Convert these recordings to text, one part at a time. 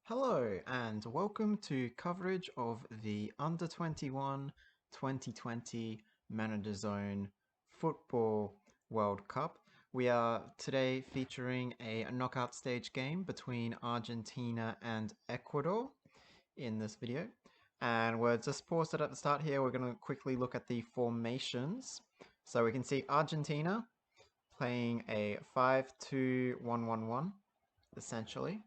Hello and welcome to coverage of the Under 21 2020 Managerzone Football World Cup. We are today featuring a knockout stage game between Argentina and Ecuador in this video. And we're just paused it at the start here. We're going to quickly look at the formations. So we can see Argentina playing a 5-2-1-1-1 essentially.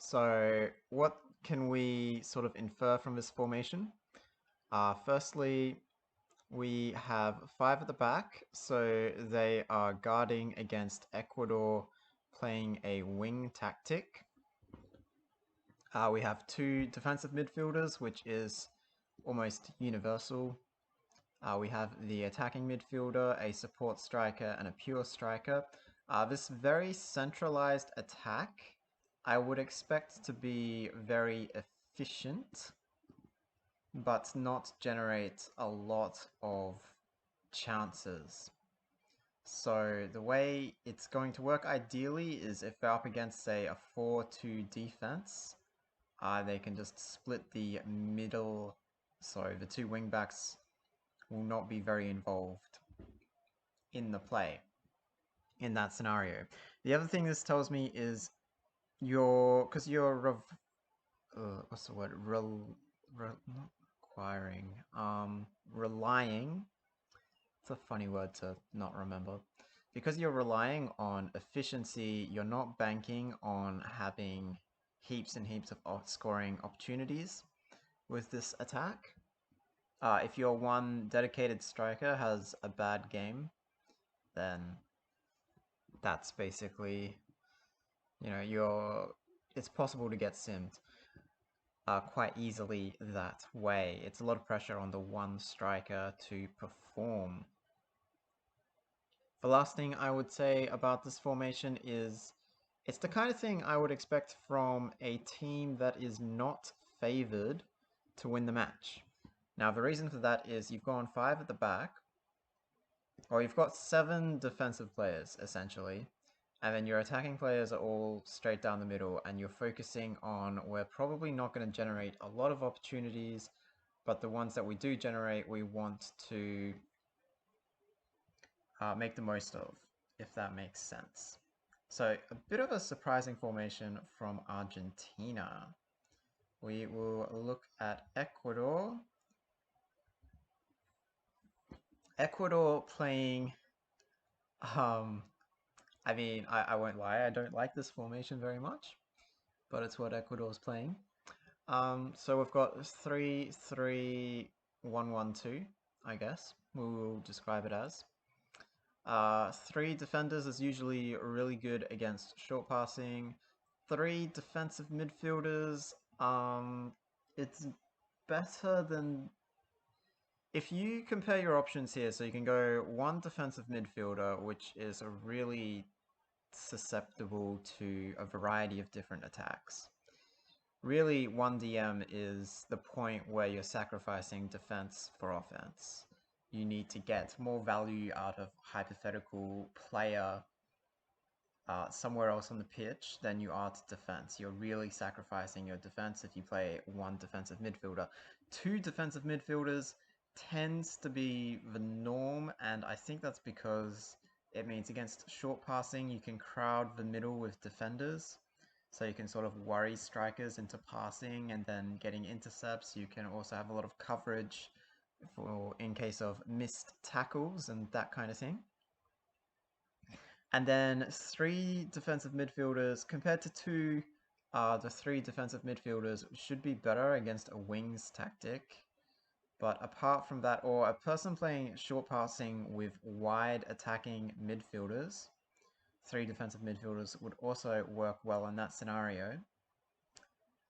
So what can we sort of infer from this formation? Firstly, we have five at the back, so they are guarding against Ecuador playing a wing tactic. We have two defensive midfielders, which is almost universal. We have the attacking midfielder, a support striker, and a pure striker. This very centralized attack I would expect to be very efficient, but not generate a lot of chances. So the way it's going to work ideally is if they're up against, say, a 4-2 defense, they can just split the middle, so the two wingbacks will not be very involved in the play in that scenario. The other thing this tells me is because you're what's the word? Not acquiring. Relying. It's a funny word to not remember. Because you're relying on efficiency, you're not banking on having heaps and heaps of scoring opportunities with this attack. If your one dedicated striker has a bad game, then that's basically, it's possible to get simmed quite easily that way. It's a lot of pressure on the one striker to perform. The last thing I would say about this formation is it's the kind of thing I would expect from a team that is not favored to win the match. Now, the reason for that is you've gone five at the back, or you've got seven defensive players, essentially, and then your attacking players are all straight down the middle, and you're focusing on we're probably not going to generate a lot of opportunities, but the ones that we do generate, we want to make the most of, if that makes sense. So a bit of a surprising formation from Argentina. We will look at Ecuador. Ecuador playing, I mean, I won't lie, I don't like this formation very much, but it's what Ecuador's playing. So we've got 3-3-1-1-2, I guess. We'll describe it as. Three defenders is usually really good against short passing. Three defensive midfielders, it's better than... If you compare your options here, so you can go one defensive midfielder, which is really susceptible to a variety of different attacks. Really, 1DM is the point where you're sacrificing defense for offense. You need to get more value out of hypothetical player somewhere else on the pitch than you are to defense. You're really sacrificing your defense if you play one defensive midfielder. Two defensive midfielders tends to be the norm, and I think that's because it means against short passing you can crowd the middle with defenders, so you can sort of worry strikers into passing and then getting intercepts. You can also have a lot of coverage in case of missed tackles and that kind of thing. And then three defensive midfielders compared to two, the three defensive midfielders should be better against a wings tactic. But apart from that, or a person playing short passing with wide attacking midfielders, three defensive midfielders would also work well in that scenario.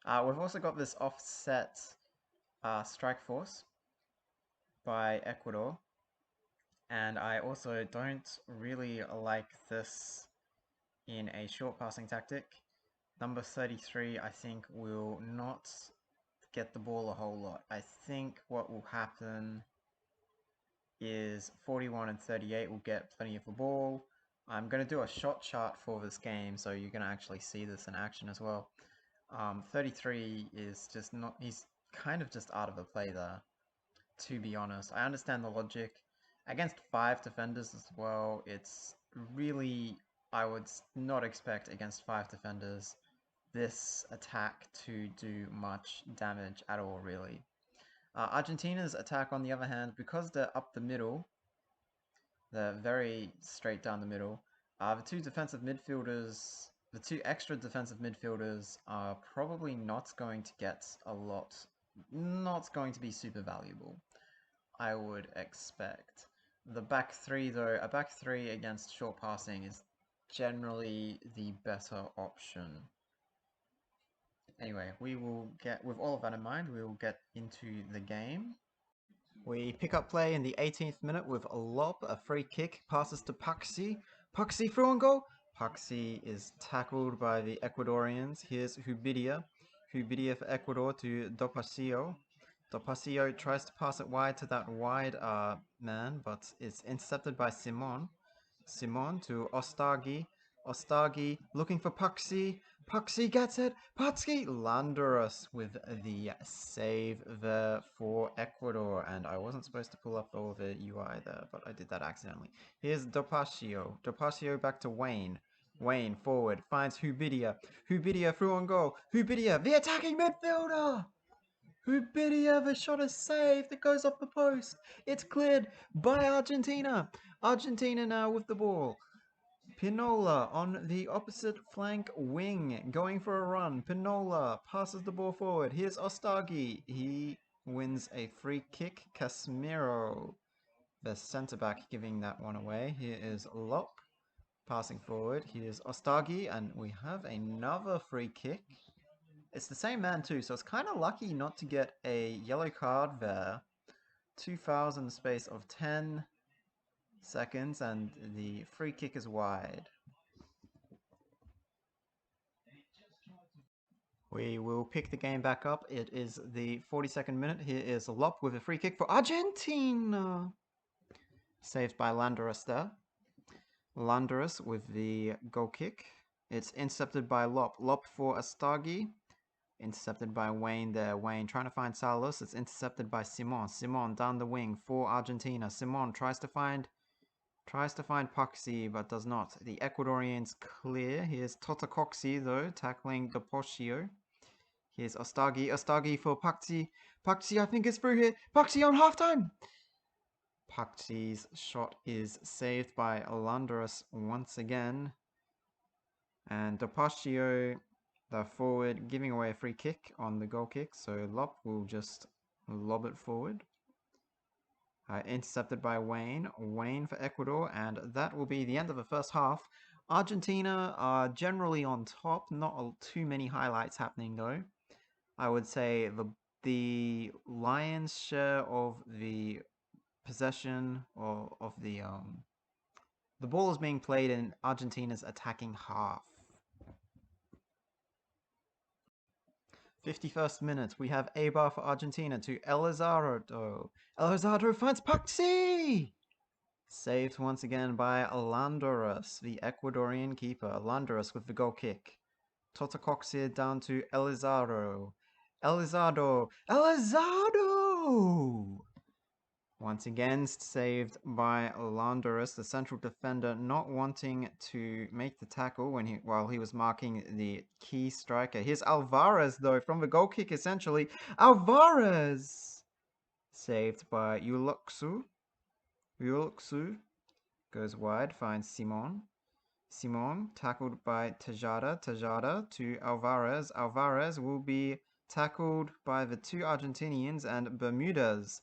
We've also got this offset strike force by Ecuador. And I also don't really like this in a short passing tactic. Number 33, I think, will not get the ball a whole lot. I think what will happen is 41 and 38 will get plenty of the ball. I'm going to do a shot chart for this game, so you're going to actually see this in action as well. 33 is just not, he's kind of just out of the play there, to be honest. I understand the logic. Against 5 defenders as well, it's really, I would not expect against 5 defenders this attack to do much damage at all, really. Argentina's attack, on the other hand, because they're up the middle, they're very straight down the middle. The two extra defensive midfielders are probably not going to get a lot, not going to be super valuable, I would expect. The back three, though, a back three against short passing is generally the better option. Anyway, we will get, with all of that in mind, we will get into the game. We pick up play in the 18th minute with a lob, a free kick, passes to Paxi. Paxi through and goal. Paxi is tackled by the Ecuadorians. Here's Hubidia. Hubidia for Ecuador to Dopacio. Dopacio tries to pass it wide to that wide man, but it's intercepted by Simon. Simon to Ostagi. Ostagi looking for Paxi. Paxi gets it. Paxi Landers with the save there for Ecuador. And I wasn't supposed to pull up all the UI there, but I did that accidentally. Here's Dopacio. Dopacio back to Wayne. Wayne forward finds Hubidia. Hubidia through on goal. Hubidia, the attacking midfielder. Hubidia, the shot is saved. It goes off the post. It's cleared by Argentina. Argentina now with the ball. Pinola on the opposite flank wing, going for a run. Pinola passes the ball forward. Here's Ostagi. He wins a free kick. Casemiro, the centre-back, giving that one away. Here is Lop passing forward. Here's Ostagi, and we have another free kick. It's the same man too, so it's kind of lucky not to get a yellow card there. 2 fouls in the space of 10 seconds, and the free kick is wide. We will pick the game back up. It is the 42nd minute. Here is Lop with a free kick for Argentina. Saved by Landeros there. Landeros with the goal kick. It's intercepted by Lop. Lop for Astagi. Intercepted by Wayne there. Wayne trying to find Salos. It's intercepted by Simon. Simon down the wing for Argentina. Simon tries to find Paxi, but does not. The Ecuadorians clear. Here's Totacoxi, though, tackling Depocio. Here's Ostagi. Ostagi for Paxi. Paxi, I think, is through here. Paxi on halftime! Paxi's shot is saved by Alandras once again. And Depocio, the forward, giving away a free kick on the goal kick. So Lop will just lob it forward. Intercepted by Wayne. Wayne for Ecuador, and that will be the end of the first half. Argentina are generally on top. Not too many highlights happening, though. I would say the lion's share of the possession or of the ball is being played in Argentina's attacking half. 51st minute, we have Eibar for Argentina to Elizardo. Elizardo finds Paxi! Saved once again by Landeros, the Ecuadorian keeper. Landeros with the goal kick. Totacoxia down to Elizardo. Elizardo! Elizardo! Once again, saved by Landeros, the central defender, not wanting to make the tackle while he was marking the key striker. Here's Alvarez, though, from the goal kick, essentially. Alvarez! Saved by Uluxu. Uluxu goes wide, finds Simon. Simon tackled by Tejada. Tejada to Alvarez. Alvarez will be tackled by the two Argentinians and Bermudez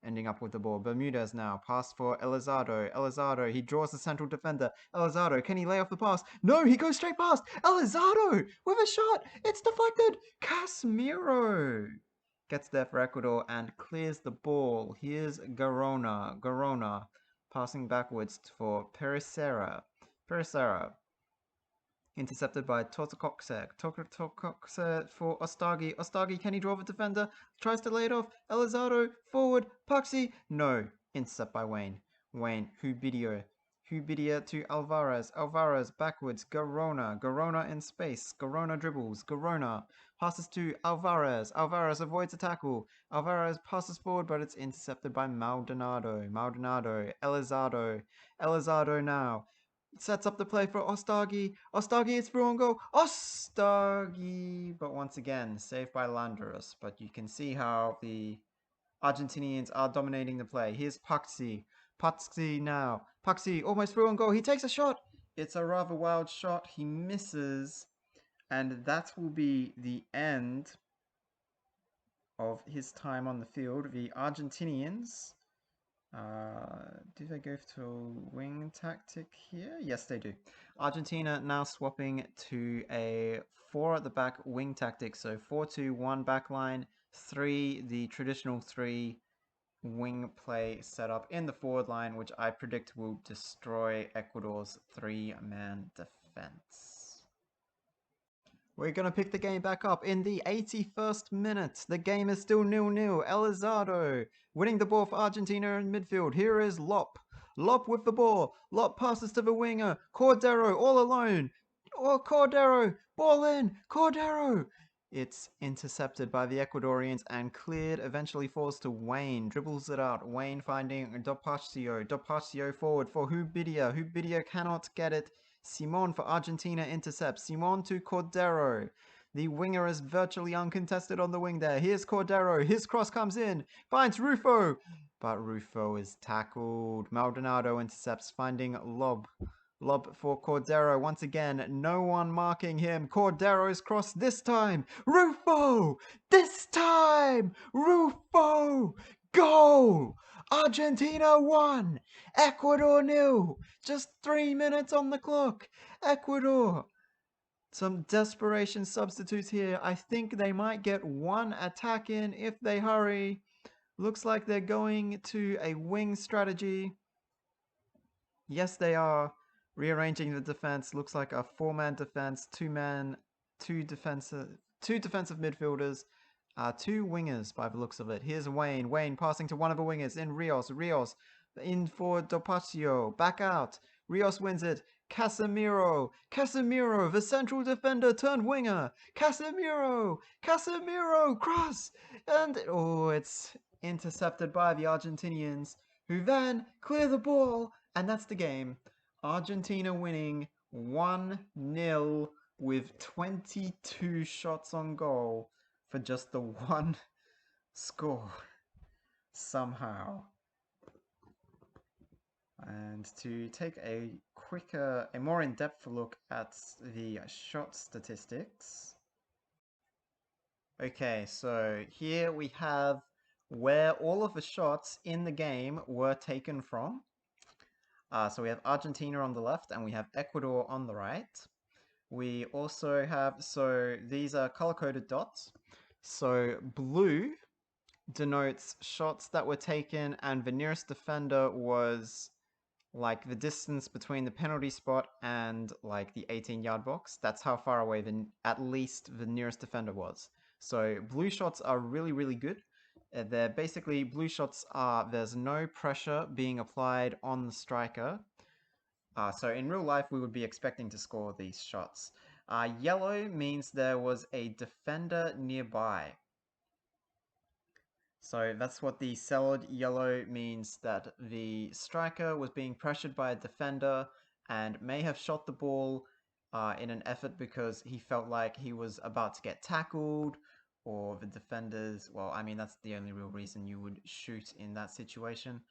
ending up with the ball. Bermudez now. Pass for Elizardo. Elizardo, he draws the central defender. Elizardo, can he lay off the pass? No, he goes straight past. Elizardo with a shot. It's deflected. Casemiro gets there for Ecuador and clears the ball. Here's Garona. Garona passing backwards for Pericera. Pericera. Intercepted by Totacoxec. Totacoxec for Ostagi. Ostagi, can he draw the defender? Tries to lay it off. Elizardo, forward. Paxi. No. Intercept by Wayne. Wayne, Hubidio. Hubidia to Alvarez. Alvarez backwards. Garona. Garona in space. Garona dribbles. Garona passes to Alvarez. Alvarez avoids a tackle. Alvarez passes forward, but it's intercepted by Maldonado. Maldonado. Elizardo. Elizardo now sets up the play for Ostagi. Ostagi is through on goal. Ostagi, but once again, saved by Landers. But you can see how the Argentinians are dominating the play. Here's Paxi. Paxi now. Paxi almost through on goal. He takes a shot. It's a rather wild shot. He misses. And that will be the end of his time on the field. The Argentinians, do they go to a wing tactic here? Yes, they do. Argentina now swapping to a 4 at the back wing tactic. So 4-2-1 back line, 3, the traditional 3 wing play setup in the forward line, which I predict will destroy Ecuador's 3-man defense. We're going to pick the game back up in the 81st minute. The game is still 0-0. Elizardo winning the ball for Argentina in midfield. Here is Lop. Lop with the ball. Lop passes to the winger. Cordero all alone. Oh, Cordero. Ball in. Cordero. It's intercepted by the Ecuadorians and cleared. Eventually falls to Wayne. Dribbles it out. Wayne finding Dopacio. Dopacio forward for Hubidia. Hubidia cannot get it. Simon for Argentina intercepts. Simon to Cordero. The winger is virtually uncontested on the wing there. Here's Cordero. His cross comes in. Finds Rufo. But Rufo is tackled. Maldonado intercepts, finding Lob. Lob for Cordero. Once again, no one marking him. Cordero's cross this time. Rufo! This time! Rufo! Goal! Argentina 1! Ecuador 0! Just 3 minutes on the clock. Ecuador. Some desperation substitutes here. I think they might get one attack in if they hurry. Looks like they're going to a wing strategy. Yes, they are. Rearranging the defense. Looks like a 4-man defense, 2-man, 2 defensive midfielders, 2 wingers by the looks of it. Here's Wayne. Wayne passing to one of the wingers in Rios. Rios in for Dopacio. Back out. Rios wins it. Casemiro. Casemiro, the central defender turned winger. Casemiro. Casemiro. Cross. And, oh, it's intercepted by the Argentinians, who then clear the ball. And that's the game. Argentina winning 1-0 with 22 shots on goal for just the one score somehow. And to take a more in-depth look at the shot statistics. Okay, so here we have where all of the shots in the game were taken from. So we have Argentina on the left and we have Ecuador on the right. We also have, so these are color-coded dots. So blue denotes shots that were taken and the nearest defender was like the distance between the penalty spot and like the 18-yard box. That's how far away at least the nearest defender was. So blue shots are really, really good. They're basically, blue shots are, there's no pressure being applied on the striker. So in real life, we would be expecting to score these shots. Yellow means there was a defender nearby. So that's what the solid yellow means, that the striker was being pressured by a defender and may have shot the ball in an effort because he felt like he was about to get tackled, or the defenders, well, I mean, that's the only real reason you would shoot in that situation,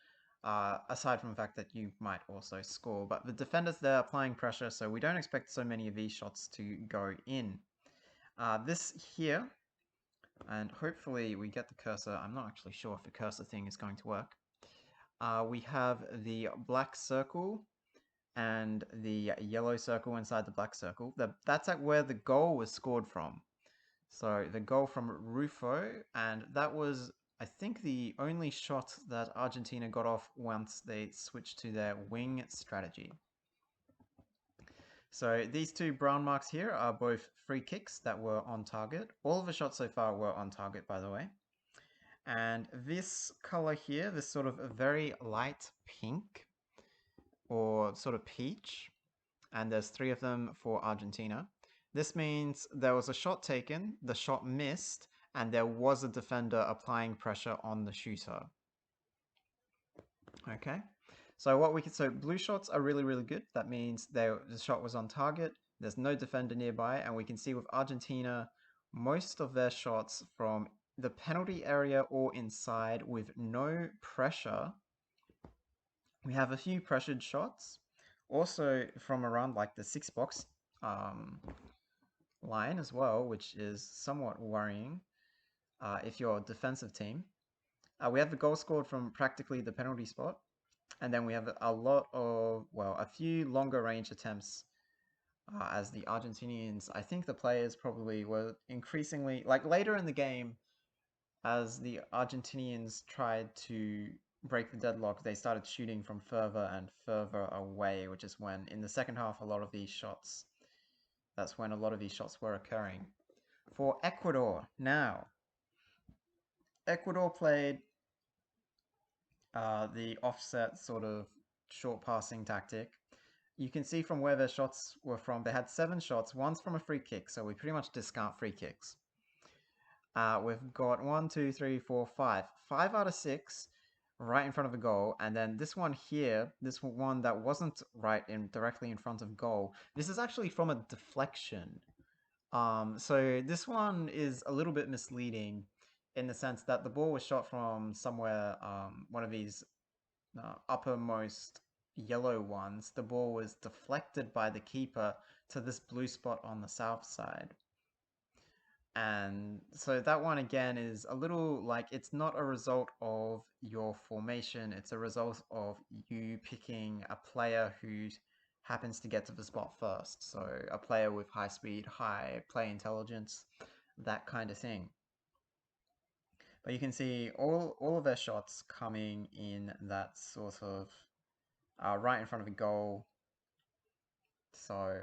aside from the fact that you might also score. But the defenders there are applying pressure, so we don't expect so many of these shots to go in. This here, and hopefully we get the cursor. I'm not actually sure if the cursor thing is going to work. We have the black circle and the yellow circle inside the black circle. That's at where the goal was scored from. So the goal from Rufo, and that was, I think, the only shot that Argentina got off once they switched to their wing strategy. So these 2 brown marks here are both free kicks that were on target. All of the shots so far were on target, by the way. And this color here, this sort of a very light pink, or sort of peach, and there's 3 of them for Argentina. This means there was a shot taken, the shot missed, and there was a defender applying pressure on the shooter. Okay, so blue shots are really good. That means the shot was on target. There's no defender nearby, and we can see with Argentina, most of their shots from the penalty area or inside with no pressure. We have a few pressured shots, also from around like the 6-box line as well, which is somewhat worrying if you're a defensive team. We have the goal scored from practically the penalty spot, and then we have a lot of, well, a few longer range attempts as the Argentinians, I think the players probably were increasingly, like later in the game, as the Argentinians tried to break the deadlock, they started shooting from further and further away, which is when, in the second half, that's when a lot of these shots were occurring. For Ecuador, now, Ecuador played the offset sort of short passing tactic. You can see from where their shots were from, they had 7 shots, one's from a free kick, so we pretty much discount free kicks. We've got 1, 2, 3, 4, 5. 5 out of 6 right in front of the goal, and then this one here, this one that wasn't directly in front of goal, this is actually from a deflection. So this one is a little bit misleading in the sense that the ball was shot from somewhere, one of these uppermost yellow ones. The ball was deflected by the keeper to this blue spot on the south side. And so that one again is a little like, it's not a result of your formation, it's a result of you picking a player who happens to get to the spot first. So a player with high speed, high play intelligence, that kind of thing. But you can see all of their shots coming in that sort of right in front of the goal. So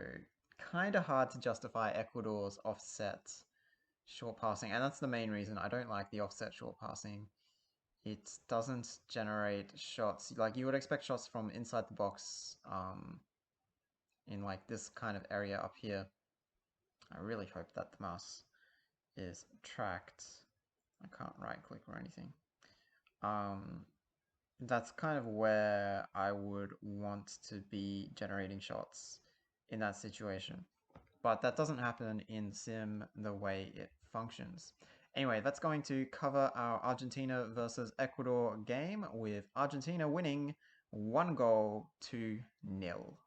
kind of hard to justify Ecuador's offset short passing, and that's the main reason I don't like the offset short passing. It doesn't generate shots. Like, you would expect shots from inside the box in like this kind of area up here. I really hope that the mouse is tracked. I can't right click or anything. That's kind of where I would want to be generating shots in that situation. But that doesn't happen in Sim the way it functions. Anyway, that's going to cover our Argentina versus Ecuador game, with Argentina winning 1-0 to 0.